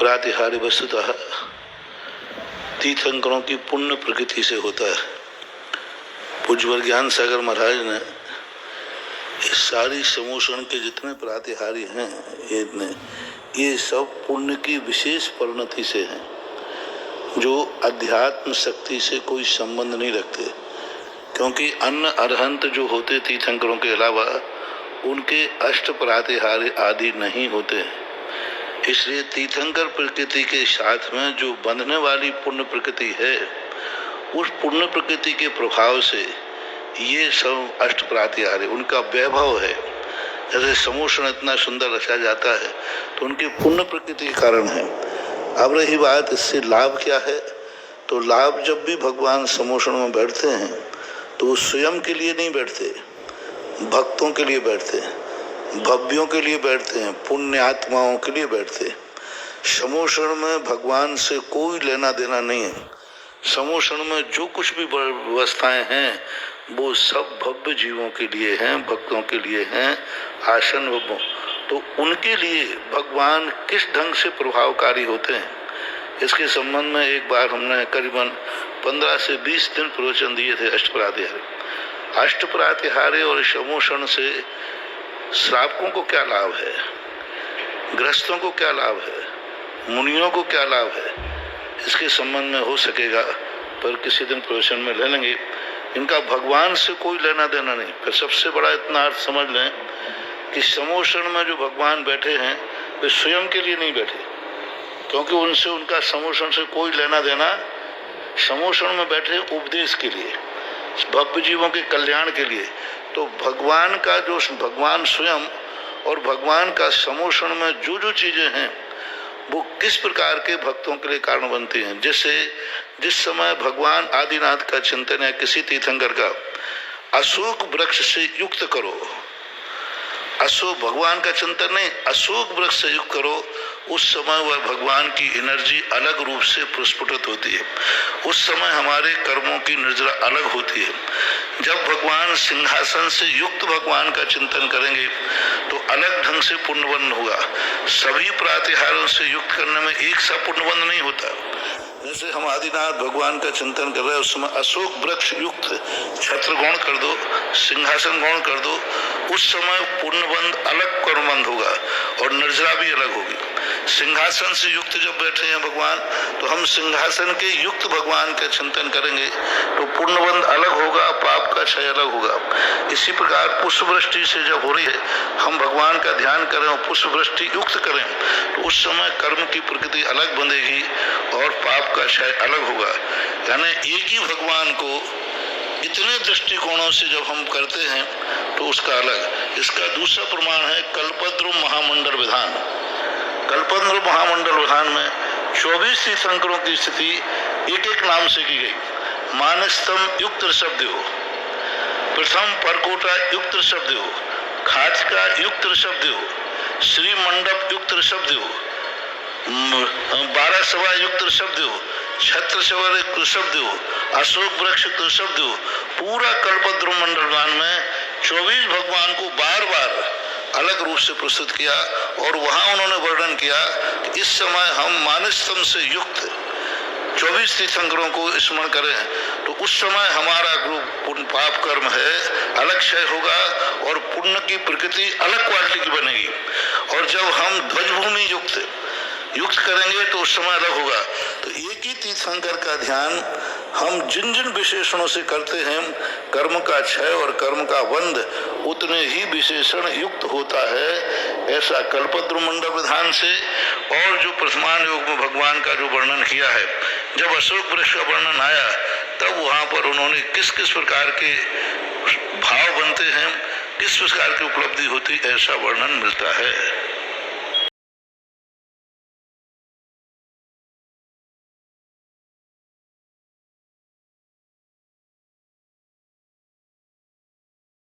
प्रातिहार्य वस्तुतः तीर्थंकरों की पुण्य प्रकृति से होता है। पूज्यवर ज्ञान सागर महाराज ने इस सारी समोषण के जितने प्रातिहार्य हैं ये सब पुण्य की विशेष परिणति से हैं, जो अध्यात्म शक्ति से कोई संबंध नहीं रखते। क्योंकि अन्य अरहंत जो होते तीर्थंकरों के अलावा उनके अष्ट प्रातिहार्य आदि नहीं होते। इसलिए तीर्थंकर प्रकृति के साथ में जो बंधने वाली पुण्य प्रकृति है, उस पुण्य प्रकृति के प्रभाव से ये सब अष्ट प्रातिहार्य उनका वैभव है। जैसे समोषण इतना सुंदर रचा जाता है तो उनकी पुण्य प्रकृति के कारण है। अब रही बात इससे लाभ क्या है, तो लाभ जब भी भगवान समोषण में बैठते हैं तो वो स्वयं के लिए नहीं बैठते, भक्तों के लिए बैठते हैं, भव्यों के लिए बैठते हैं, पुण्य आत्माओं के लिए बैठते हैं। समोषण में भगवान से कोई लेना देना नहीं है। समोषण में जो कुछ भी व्यवस्थाएं हैं वो सब भव्य जीवों के लिए हैं, भक्तों के लिए हैं, आसन भव्यों। तो उनके लिए भगवान किस ढंग से प्रभावकारी होते हैं, इसके संबंध में एक बार हमने करीबन 15 से 20 दिन प्रवचन दिए थे। अष्ट प्रातिहार्य और समोषण से श्रावकों को क्या लाभ है, गृहस्थों को क्या लाभ है, मुनियों को क्या लाभ है, इसके संबंध में हो सकेगा पर किसी दिन प्रवचन में ले लेंगे। इनका भगवान से कोई लेना देना नहीं। फिर सबसे बड़ा इतना अर्थ समझ लें कि समोषण में जो भगवान बैठे हैं वे स्वयं के लिए नहीं बैठे, क्योंकि उनसे उनका समोषण से कोई लेना देना। समोषण में बैठे उपदेश के लिए, भव्य जीवों के कल्याण के लिए। तो भगवान का जो भगवान स्वयं और भगवान का समोषण में जो जो चीजें हैं वो किस प्रकार के भक्तों के लिए कारण बनती हैं। जैसे जिस समय भगवान आदिनाथ का चिंतन है किसी तीर्थंकर का, अशोक वृक्ष से युक्त करो, अशोक भगवान का चिंतन नहीं, अशोक वृक्ष से युक्त करो, उस समय वह भगवान की एनर्जी अलग रूप से प्रस्फुटित होती है। उस समय हमारे कर्मों की निर्जरा अलग होती है। जब भगवान सिंहासन से युक्त भगवान का चिंतन करेंगे तो अलग ढंग से पुण्यबंध होगा। सभी प्रातिहार्यों से युक्त करने में एक सा पुण्यबंध नहीं होता। जैसे हम आदिनाथ भगवान का चिंतन कर रहे हैं, उस समय अशोक वृक्ष युक्त छत्र गौण कर दो, सिंहासन गौण कर दो, उस समय पुण्यबंध अलग कर्मबंध होगा और निर्जरा भी अलग होगी। सिंहासन से युक्त जब बैठे हैं भगवान तो हम सिंहासन के युक्त भगवान का चिंतन करेंगे तो पुण्यबंध अलग होगा, पाप का क्षय अलग होगा। इसी प्रकार पुष्प वृष्टि से जब हो रही है हम भगवान का ध्यान करें और पुष्प वृष्टि युक्त करें तो उस समय कर्म की प्रकृति अलग बंधेगी और पाप का क्षय अलग होगा। यानी एक ही भगवान को इतने दृष्टिकोणों से जब हम करते हैं तो उसका अलग। इसका दूसरा प्रमाण है कल्पद्रुम महामंडल विधान। कल्पद्रुम महामंडल विधान में 24 तीर्थंकरों की स्थिति एक एक नाम से की गई। मानस्तम युक्त ऋषभदेव, प्रथम परकोटा युक्त ऋषभदेव, खाचका युक्त ऋषभदेव, श्री मंडप युक्त ऋषभदेव, 12 सभा युक्त ऋषभदेव, छत्र सवर ऋषभदेव, अशोक वृक्ष ऋषभदेव। पूरा कल्पद्रुम मंडल में 24 भगवान को बार बार अलग रूप से प्रस्तुत किया और वहां उन्होंने वर्णन किया कि इस समय हम मानस्तम से युक्त 24 तीर्थंकरों को स्मरण करें तो उस समय हमारा जो पाप कर्म है अलग क्षय होगा और पुण्य की प्रकृति अलग क्वालिटी की बनेगी। और जब हम ध्वजभूमि युक्त करेंगे तो उस समय अलग होगा। तो एक ही तीर्थंकर का ध्यान हम जिन जिन विशेषणों से करते हैं, कर्म का क्षय और कर्म का बंध उतने ही विशेषण युक्त होता है। ऐसा कल्पद्रुम मंडल विधान से और जो प्रथमान योग में भगवान का जो वर्णन किया है, जब अशोक वृक्ष का वर्णन आया तब वहां पर उन्होंने किस किस प्रकार के भाव बनते हैं, किस प्रकार की उपलब्धि होती, ऐसा वर्णन मिलता है।